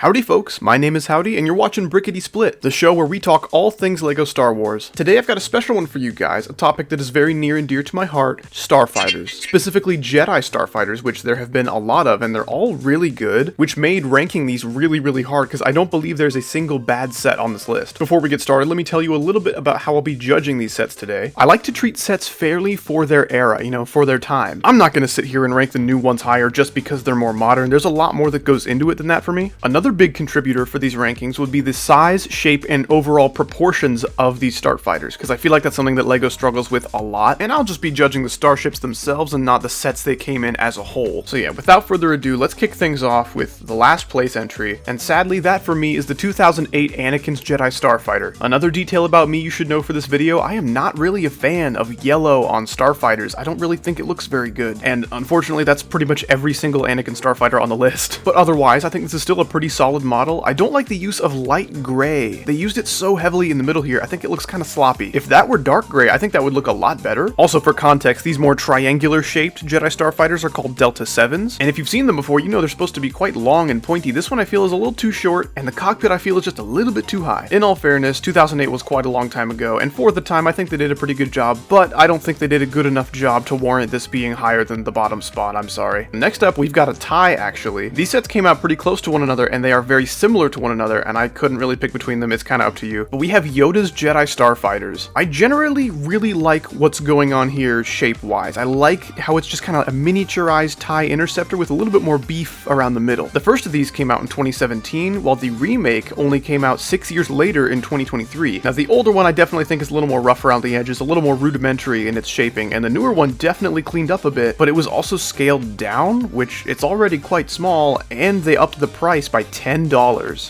Howdy folks, my name is Howdy and you're watching Brickity Split, the show where we talk all things LEGO Star Wars. Today I've got a special one for you guys, a topic that is very near and dear to my heart, Starfighters. Specifically Jedi Starfighters, which there have been a lot of and they're all really good, which made ranking these really hard because I don't believe there's a single bad set on this list. Before we get started, let me tell you a little bit about how I'll be judging these sets today. I like to treat sets fairly for their era, for their time. I'm not going to sit here and rank the new ones higher just because they're more modern. There's a lot more that goes into it than that for me. Another big contributor for these rankings would be the size, shape, and overall proportions of these starfighters, because I feel like that's something that LEGO struggles with a lot, and I'll just be judging the starships themselves and not the sets they came in as a whole. So yeah, without further ado, let's kick things off with the last place entry, and sadly that for me is the 2008 Anakin's Jedi Starfighter. Another detail about me you should know for this video, I am not really a fan of yellow on starfighters. I don't really think it looks very good, and unfortunately that's pretty much every single Anakin starfighter on the list. But otherwise, I think this is still a pretty solid model. I don't like the use of light gray. They used it so heavily in the middle here, I think it looks kind of sloppy. If that were dark gray, I think that would look a lot better. Also for context, these more triangular shaped Jedi Starfighters are called Delta 7s, and if you've seen them before, you know they're supposed to be quite long and pointy. This one I feel is a little too short, and the cockpit I feel is just a little bit too high. In all fairness, 2008 was quite a long time ago, and for the time I think they did a pretty good job, but I don't think they did a good enough job to warrant this being higher than the bottom spot, I'm sorry. Next up, we've got a tie actually. These sets came out pretty close to one another, and they are very similar to one another, and I couldn't really pick between them. It's kind of up to you. But we have Yoda's Jedi Starfighters. I generally really like what's going on here shape-wise. I like how it's just kind of a miniaturized TIE Interceptor with a little bit more beef around the middle. The first of these came out in 2017, while the remake only came out 6 years later in 2023. Now, the older one I definitely think is a little more rough around the edges, a little more rudimentary in its shaping, and the newer one definitely cleaned up a bit, but it was also scaled down, which it's already quite small, and they upped the price by $10.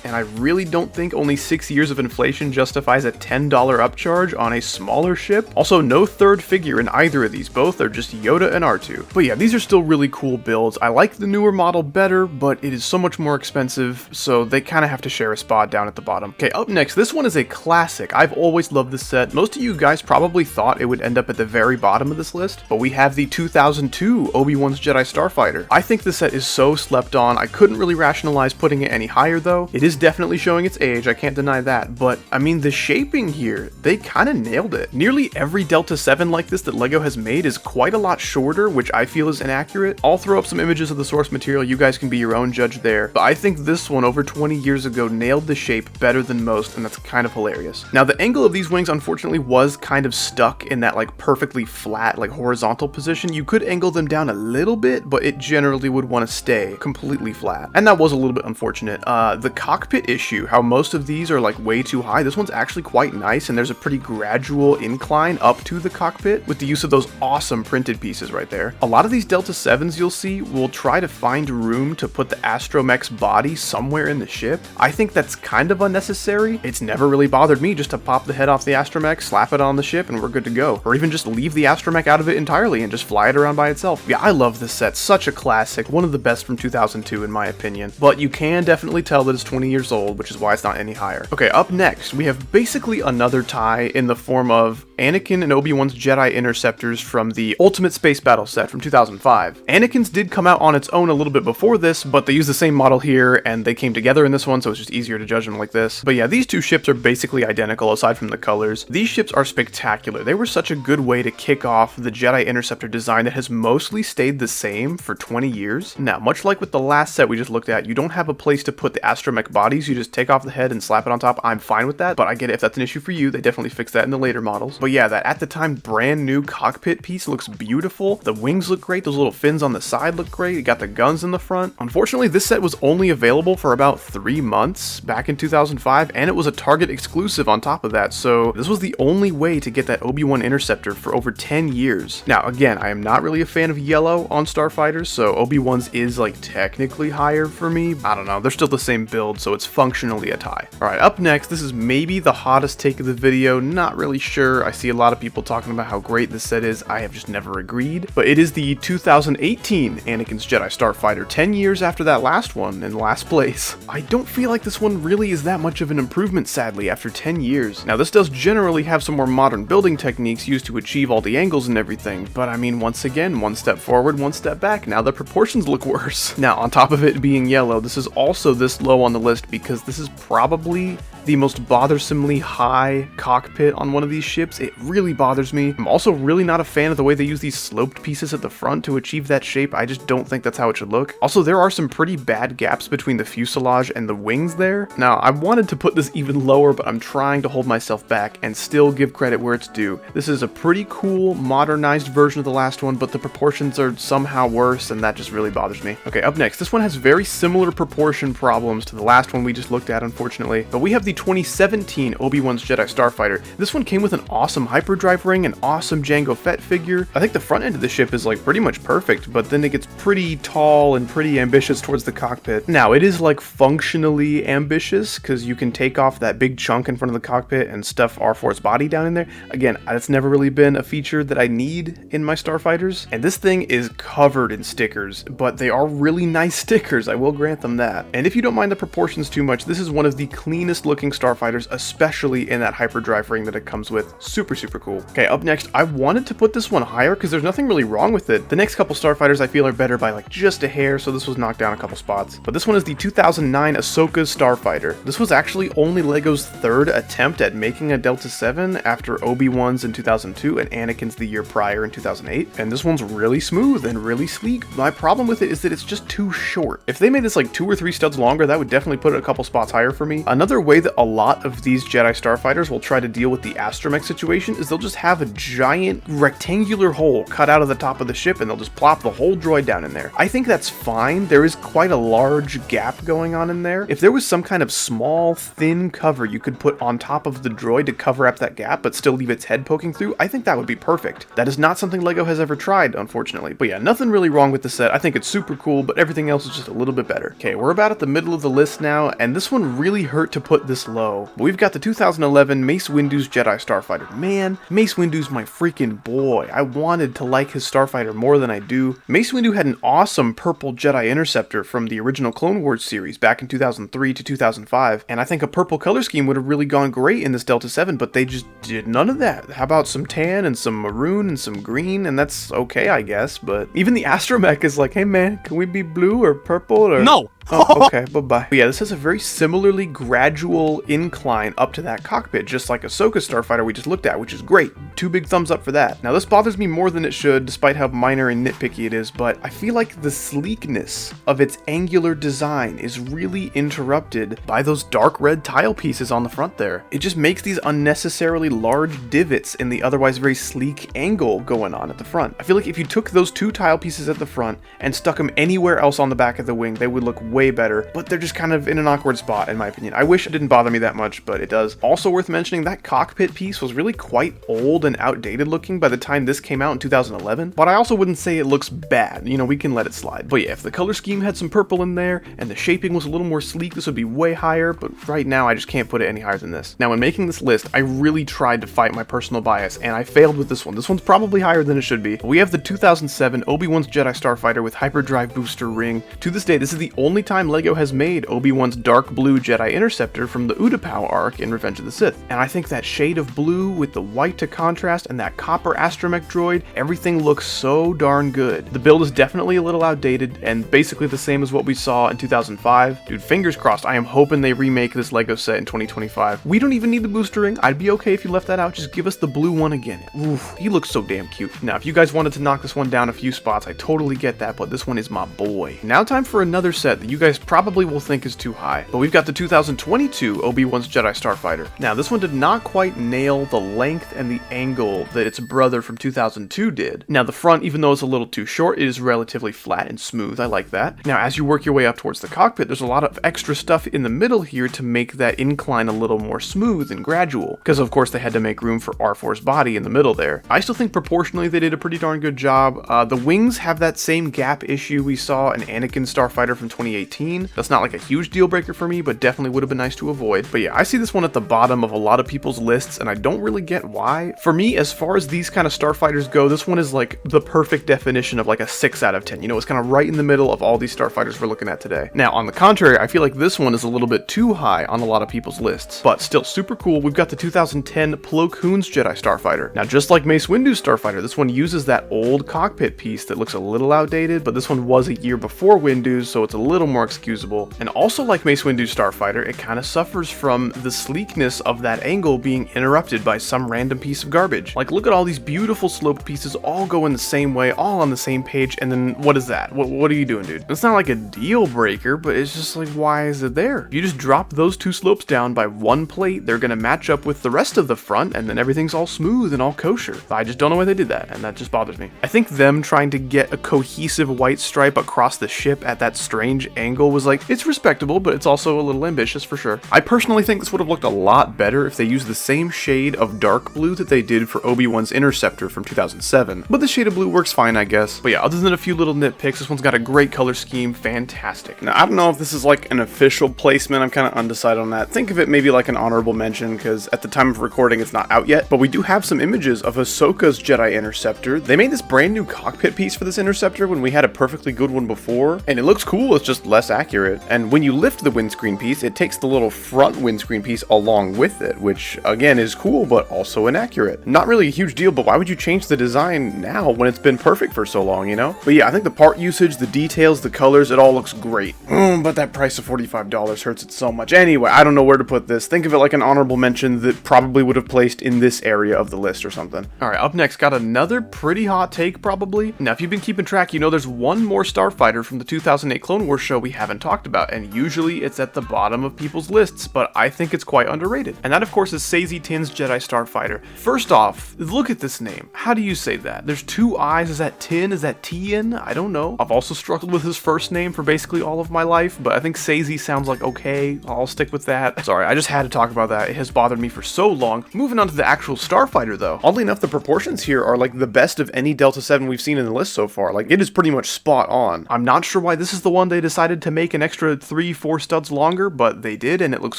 And I really don't think only 6 years of inflation justifies a $10 upcharge on a smaller ship. Also, no third figure in either of these, both are just Yoda and R2. But yeah, these are still really cool builds. I like the newer model better, but it is so much more expensive, so they kind of have to share a spot down at the bottom. Okay, up next, this one is a classic. I've always loved this set. Most of you guys probably thought it would end up at the very bottom of this list, but we have the 2002 Obi-Wan's Jedi Starfighter. I think this set is so slept on. I couldn't really rationalize putting it any higher though. It is definitely showing its age, I can't deny that, but I mean the shaping here, they kind of nailed it. Nearly every Delta 7 like this that LEGO has made is quite a lot shorter, which I feel is inaccurate. I'll throw up some images of the source material, you guys can be your own judge there, but I think this one over 20 years ago nailed the shape better than most, and that's kind of hilarious. Now the angle of these wings unfortunately was kind of stuck in that like perfectly flat, like horizontal position. You could angle them down a little bit, but it generally would want to stay completely flat, and that was a little bit unfortunate. The cockpit issue, how most of these are like way too high, this one's actually quite nice, and there's a pretty gradual incline up to the cockpit with the use of those awesome printed pieces right there. A lot of these Delta 7s you'll see will try to find room to put the astromech's body somewhere in the ship. I think that's kind of unnecessary. It's never really bothered me just to pop the head off the astromech, slap it on the ship, and we're good to go. Or even just leave the astromech out of it entirely and just fly it around by itself. Yeah, I love this set. Such a classic. One of the best from 2002 in my opinion. But you can definitely tell that it's 20 years old, which is why it's not any higher. Okay, up next, we have basically another tie in the form of Anakin and Obi-Wan's Jedi Interceptors from the Ultimate Space Battle set from 2005. Anakin's did come out on its own a little bit before this, but they use the same model here, and they came together in this one, so it's just easier to judge them like this. But yeah, these two ships are basically identical aside from the colors. These ships are spectacular. They were such a good way to kick off the Jedi Interceptor design that has mostly stayed the same for 20 years. Now, much like with the last set we just looked at, you don't have a place to put the astromech bodies, you just take off the head and slap it on top. I'm fine with that, but I get it if that's an issue for you. They definitely fixed that in the later models. But yeah, that at the time brand new cockpit piece looks beautiful. The wings look great, those little fins on the side look great, you got the guns in the front. Unfortunately, this set was only available for about 3 months back in 2005, and it was a Target exclusive on top of that, so this was the only way to get that Obi-Wan Interceptor for over 10 years. Now again, I am not really a fan of yellow on Starfighters, so Obi-Wan's is like technically higher for me. I don't know, they're still the same build, so it's functionally a tie. Alright, up next, this is maybe the hottest take of the video, not really sure. I see a lot of people talking about how great this set is. I have just never agreed. But it is the 2018 Anakin's Jedi Starfighter, 10 years after that last one, in last place. I don't feel like this one really is that much of an improvement, sadly, after 10 years. Now, this does generally have some more modern building techniques used to achieve all the angles and everything, but I mean, once again, one step forward, one step back. Now the proportions look worse. Now, on top of it being yellow, this is also this low on the list because this is probably the most bothersomely high cockpit on one of these ships. It really bothers me. I'm also really not a fan of the way they use these sloped pieces at the front to achieve that shape. I just don't think that's how it should look. Also, there are some pretty bad gaps between the fuselage and the wings there. Now, I wanted to put this even lower, but I'm trying to hold myself back and still give credit where it's due. This is a pretty cool, modernized version of the last one, but the proportions are somehow worse, and that just really bothers me. Okay, up next, this one has very similar proportion problems to the last one we just looked at, unfortunately, but we have the 2017 Obi-Wan's Jedi Starfighter. This one came with an awesome hyperdrive ring, an awesome Jango Fett figure. I think the front end of the ship is like pretty much perfect, but then it gets pretty tall and pretty ambitious towards the cockpit. Now, it is like functionally ambitious because you can take off that big chunk in front of the cockpit and stuff R4's body down in there. Again, that's never really been a feature that I need in my Starfighters, and this thing is covered in stickers, but they are really nice stickers, I will grant them that. And if you don't mind the proportions too much, this is one of the cleanest looking Starfighters, especially in that hyperdrive ring that it comes with. Super, super cool. Okay, up next, I wanted to put this one higher because there's nothing really wrong with it. The next couple Starfighters I feel are better by like just a hair, so this was knocked down a couple spots. But this one is the 2009 Ahsoka Starfighter. This was actually only LEGO's third attempt at making a Delta 7 after Obi-Wan's in 2002 and Anakin's the year prior in 2008. And this one's really smooth and really sleek. My problem with it is that it's just too short. If they made this like 2 or 3 studs longer, that would definitely put it a couple spots higher for me. Another way that a lot of these Jedi Starfighters will try to deal with the astromech situation is they'll just have a giant rectangular hole cut out of the top of the ship and they'll just plop the whole droid down in there. I think that's fine. There is quite a large gap going on in there. If there was some kind of small, thin cover you could put on top of the droid to cover up that gap but still leave its head poking through, I think that would be perfect. That is not something LEGO has ever tried, unfortunately. But yeah, nothing really wrong with the set. I think it's super cool, but everything else is just a little bit better. Okay, we're about at the middle of the list now, and this one really hurt to put this low. But we've got the 2011 Mace Windu's Jedi Starfighter. Man, Mace Windu's my freaking boy. I wanted to like his Starfighter more than I do. Mace Windu had an awesome purple Jedi Interceptor from the original Clone Wars series back in 2003 to 2005, and I think a purple color scheme would have really gone great in this Delta 7, but they just did none of that. How about some tan and some maroon and some green, and that's okay, I guess, but even the astromech is like, hey man, can we be blue or purple or... No! Oh, okay, bye-bye. But yeah, this has a very similarly gradual incline up to that cockpit, just like Ahsoka's Starfighter we just looked at, which is great. 2 big thumbs up for that. Now, this bothers me more than it should, despite how minor and nitpicky it is, but I feel like the sleekness of its angular design is really interrupted by those dark red tile pieces on the front there. It just makes these unnecessarily large divots in the otherwise very sleek angle going on at the front. I feel like if you took those 2 tile pieces at the front and stuck them anywhere else on the back of the wing, they would look way better, but they're just kind of in an awkward spot in my opinion. I wish it didn't bother me that much, but it does. Also worth mentioning, that cockpit piece was really quite old and outdated looking by the time this came out in 2011, but I also wouldn't say it looks bad. You know, we can let it slide. But yeah, if the color scheme had some purple in there and the shaping was a little more sleek, this would be way higher, but right now I just can't put it any higher than this. Now, when making this list, I really tried to fight my personal bias, and I failed with this one. This one's probably higher than it should be. We have the 2007 Obi-Wan's Jedi Starfighter with hyperdrive booster ring. To this day, this is the only time LEGO has made Obi-Wan's dark blue Jedi Interceptor from the Utapau arc in Revenge of the Sith. And I think that shade of blue with the white to contrast and that copper astromech droid, everything looks so darn good. The build is definitely a little outdated and basically the same as what we saw in 2005. Dude, fingers crossed, I am hoping they remake this LEGO set in 2025. We don't even need the booster ring. I'd be okay if you left that out. Just give us the blue one again. Oof, he looks so damn cute. Now, if you guys wanted to knock this one down a few spots, I totally get that, but this one is my boy. Now time for another set that you guys probably will think is too high, but we've got the 2022 Obi-Wan's Jedi Starfighter. Now, this one did not quite nail the length and the angle that its brother from 2002 did. Now, the front, even though it's a little too short, is relatively flat and smooth. I like that. Now, as you work your way up towards the cockpit, there's a lot of extra stuff in the middle here to make that incline a little more smooth and gradual, because of course they had to make room for R4's body in the middle there. I still think proportionally they did a pretty darn good job. The wings have that same gap issue we saw in Anakin's Starfighter from 2018. 2018. That's not like a huge deal breaker for me, but definitely would have been nice to avoid. But yeah, I see this one at the bottom of a lot of people's lists, and I don't really get why. For me, as far as these kind of starfighters go, this one is like the perfect definition of like a 6 out of 10. You know, it's kind of right in the middle of all these starfighters we're looking at today. Now, on the contrary, I feel like this one is a little bit too high on a lot of people's lists, but still super cool. We've got the 2010 Plo Koon's Jedi Starfighter. Now, just like Mace Windu's Starfighter, this one uses that old cockpit piece that looks a little outdated, but this one was a year before Windu's, so it's a little more excusable. And also like Mace Windu's Starfighter, it kind of suffers from the sleekness of that angle being interrupted by some random piece of garbage. Like, look at all these beautiful sloped pieces all go in the same way, all on the same page, and then what is that? What are you doing, dude? It's not like a deal breaker, but it's just like, why is it there? If you just drop those two slopes down by one plate, they're gonna match up with the rest of the front, and then everything's all smooth and all kosher. I just don't know why they did that, and that just bothers me. I think them trying to get a cohesive white stripe across the ship at that strange angle was like, it's respectable, but it's also a little ambitious for sure. I personally think this would have looked a lot better if they used the same shade of dark blue that they did for Obi-Wan's Interceptor from 2007, but the shade of blue works fine, I guess. But yeah, other than a few little nitpicks, this one's got a great color scheme, fantastic. Now, I don't know if this is like an official placement, I'm kind of undecided on that. Think of it maybe like an honorable mention, because at the time of recording it's not out yet, but we do have some images of Ahsoka's Jedi Interceptor. They made this brand new cockpit piece for this Interceptor when we had a perfectly good one before, and it looks cool, it's just less accurate. And when you lift the windscreen piece, it takes the little front windscreen piece along with it, which again is cool, but also inaccurate. Not really a huge deal, but why would you change the design now when it's been perfect for so long, you know? But yeah, I think the part usage, the details, the colors, it all looks great. But that price of $45 hurts it so much. Anyway, I don't know where to put this. Think of it like an honorable mention that probably would have placed in this area of the list or something. Alright, up next, got another pretty hot take probably. Now, if you've been keeping track, you know there's one more starfighter from the 2008 Clone Wars show we haven't talked about, and usually it's at the bottom of people's lists, but I think it's quite underrated. And that, of course, is Saesee Tinn's Jedi Starfighter. First off, look at this name. How do you say that? There's two I's. Is that Tin? Is that Tien? I don't know. I've also struggled with his first name for basically all of my life, but I think Saesee sounds like okay. I'll stick with that. Sorry, I just had to talk about that. It has bothered me for so long. Moving on to the actual Starfighter, though. Oddly enough, the proportions here are like the best of any Delta 7 we've seen in the list so far. Like, it is pretty much spot on. I'm not sure why this is the one they decided to make an extra 3-4 studs longer, but they did, and it looks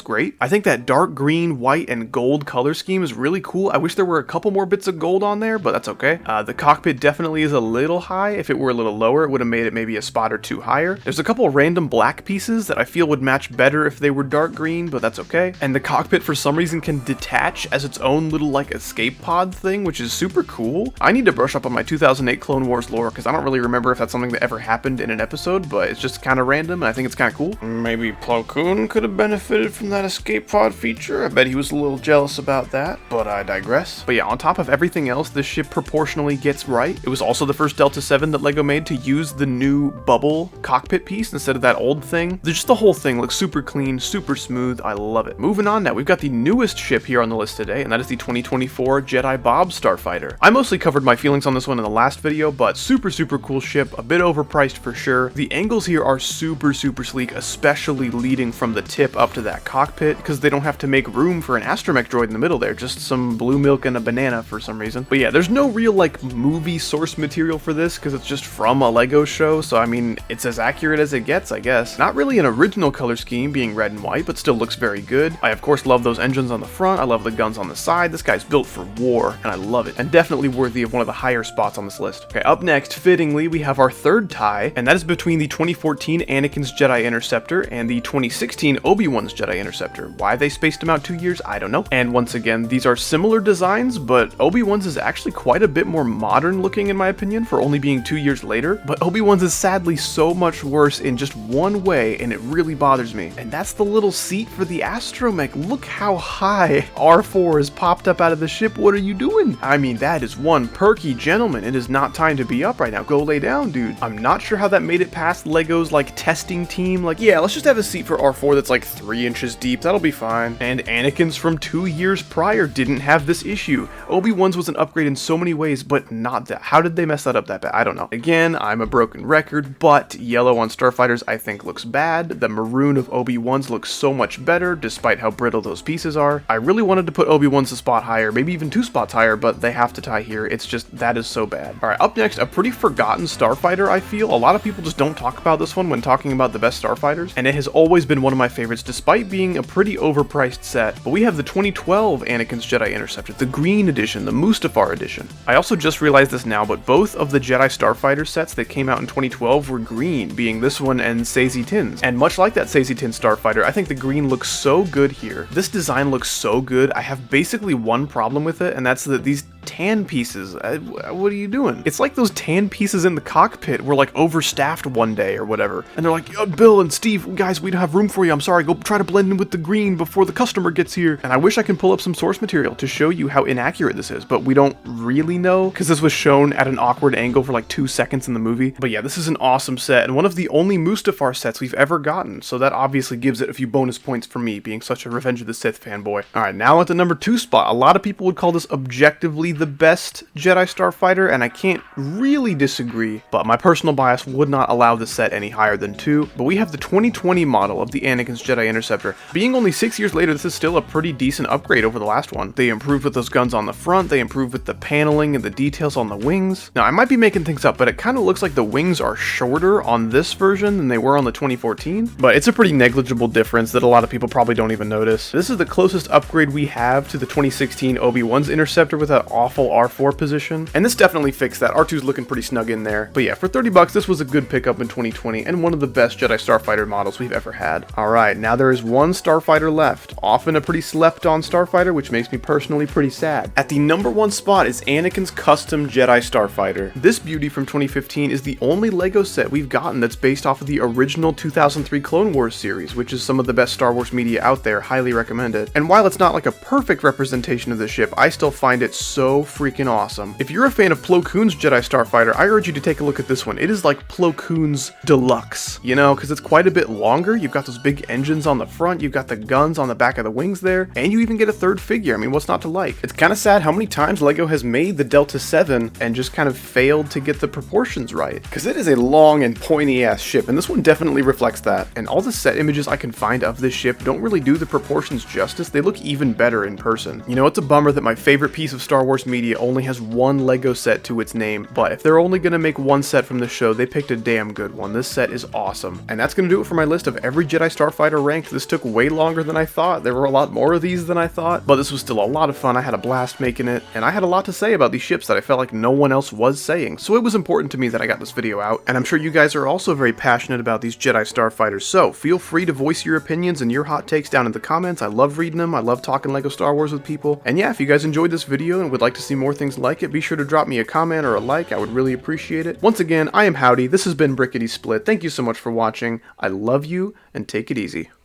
great. I think that dark green, white, and gold color scheme is really cool. I wish there were a couple more bits of gold on there, but that's okay. The cockpit definitely is a little high. If it were a little lower, it would have made it maybe a spot or two higher. There's a couple random black pieces that I feel would match better if they were dark green, but that's okay. And the cockpit for some reason can detach as its own little like escape pod thing, which is super cool. I need to brush up on my 2008 Clone Wars lore because I don't really remember if that's something that ever happened in an episode, but it's just kind of random and I think it's kind of cool. Maybe Plo Koon could have benefited from that escape pod feature. I bet he was a little jealous about that, but I digress. But yeah, on top of everything else, this ship proportionally gets right. It was also the first Delta 7 that LEGO made to use the new bubble cockpit piece instead of that old thing. Just the whole thing looks super clean, super smooth. I love it. Moving on now, we've got the newest ship here on the list today, and that is the 2024 Jedi Bob Starfighter. I mostly covered my feelings on this one in the last video, but super cool ship, a bit overpriced for sure. The angles here are super sleek, especially leading from the tip up to that cockpit, because they don't have to make room for an astromech droid in the middle there, just some blue milk and a banana for some reason. But yeah, there's no real like movie source material for this, because it's just from a LEGO show, so I mean, it's as accurate as it gets, I guess. Not really an original color scheme, being red and white, but still looks very good. I of course love those engines on the front, I love the guns on the side. This guy's built for war, and I love it, and definitely worthy of one of the higher spots on this list. Okay, up next, fittingly, we have our third tie, and that is between the 2014 Anakin's Jedi Interceptor and the 2016 Obi-Wan's Jedi Interceptor. Why they spaced them out 2 years, I don't know. And once again, these are similar designs, but Obi-Wan's is actually quite a bit more modern looking in my opinion for only being 2 years later, but Obi-Wan's is sadly so much worse in just one way, and it really bothers me. And that's the little seat for the astromech. Look how high R4 has popped up out of the ship. What are you doing? I mean, that is one perky gentleman. It is not time to be up right now. Go lay down, dude. I'm not sure how that made it past LEGO's like testing team. Like, yeah, let's just have a seat for R4 that's like 3 inches deep. That'll be fine. And Anakin's from 2 years prior didn't have this issue. Obi-Wan's was an upgrade in so many ways, but not that. How did they mess that up that bad? I don't know. Again, I'm a broken record, but yellow on Starfighters I think looks bad. The maroon of Obi-Wan's looks so much better, despite how brittle those pieces are. I really wanted to put Obi-Wan's a spot higher, maybe even 2 spots higher, but they have to tie here. It's just, that is so bad. Alright, up next, a pretty forgotten Starfighter, I feel. A lot of people just don't talk about this one when talking about the best starfighters, and it has always been one of my favorites despite being a pretty overpriced set. But we have the 2012 Anakin's Jedi Interceptor, the green edition, the Mustafar edition. I also just realized this now, but both of the Jedi Starfighter sets that came out in 2012 were green, being this one and Saesee Tinn's. And much like that Saesee Tin Starfighter, I think the green looks so good here. This design looks so good. I have basically one problem with it, and that's that these tan pieces, what are you doing? It's like those tan pieces in the cockpit were like overstaffed one day or whatever, and they're like, Bill and Steve, guys, we don't have room for you, I'm sorry, go try to blend in with the green before the customer gets here. And I wish I can pull up some source material to show you how inaccurate this is, but we don't really know because this was shown at an awkward angle for like 2 seconds in the movie. But yeah, this is an awesome set and one of the only Mustafar sets we've ever gotten, so that obviously gives it a few bonus points for me being such a Revenge of the Sith fanboy. Alright, now at the number 2 spot, a lot of people would call this objectively the best Jedi Starfighter, and I can't really disagree, but my personal bias would not allow this set any higher than 2. But we have the 2020 model of the Anakin's Jedi Interceptor. Being only 6 years later, this is still a pretty decent upgrade over the last one. They improved with those guns on the front, they improved with the paneling and the details on the wings. Now, I might be making things up, but it kind of looks like the wings are shorter on this version than they were on the 2014, but it's a pretty negligible difference that a lot of people probably don't even notice. This is the closest upgrade we have to the 2016 Obi-Wan's Interceptor with that awful R4 position, and this definitely fixed that. R2's looking pretty snug in there. But yeah, for 30 bucks, this was a good pickup in 2020 and one of the best Jedi Starfighter models we've ever had. Alright, now there is one Starfighter left, often a pretty slept on Starfighter, which makes me personally pretty sad. At the number 1 spot is Anakin's custom Jedi Starfighter. This beauty from 2015 is the only LEGO set we've gotten that's based off of the original 2003 Clone Wars series, which is some of the best Star Wars media out there, highly recommend it. And while it's not like a perfect representation of the ship, I still find it so freaking awesome. If you're a fan of Plo Koon's Jedi Starfighter, I urge you to take a look at this one. It is like Plo Koon's Deluxe, you know, because it's quite a bit longer. You've got those big engines on the front, you've got the guns on the back of the wings there, and you even get a third figure. I mean, what's not to like? It's kind of sad how many times LEGO has made the Delta 7 and just kind of failed to get the proportions right, because it is a long and pointy ass ship, and this one definitely reflects that. And all the set images I can find of this ship don't really do the proportions justice. They look even better in person. You know, it's a bummer that my favorite piece of Star Wars media only has one LEGO set to its name, but if they're only gonna make one set from the show, they picked a damn good one. This set is awesome. And that's gonna do it for my list of every Jedi Starfighter ranked. This took way longer than I thought. There were a lot more of these than I thought, but this was still a lot of fun. I had a blast making it, and I had a lot to say about these ships that I felt like no one else was saying, so it was important to me that I got this video out, and I'm sure you guys are also very passionate about these Jedi Starfighters, so feel free to voice your opinions and your hot takes down in the comments. I love reading them. I love talking LEGO Star Wars with people, and yeah, if you guys enjoyed this video and would like to see more things like it, be sure to drop me a comment or a like. I would really appreciate it. Once again, I am Howdy. This has been Brickity Split. Thank you so much for watching. I love you, and take it easy.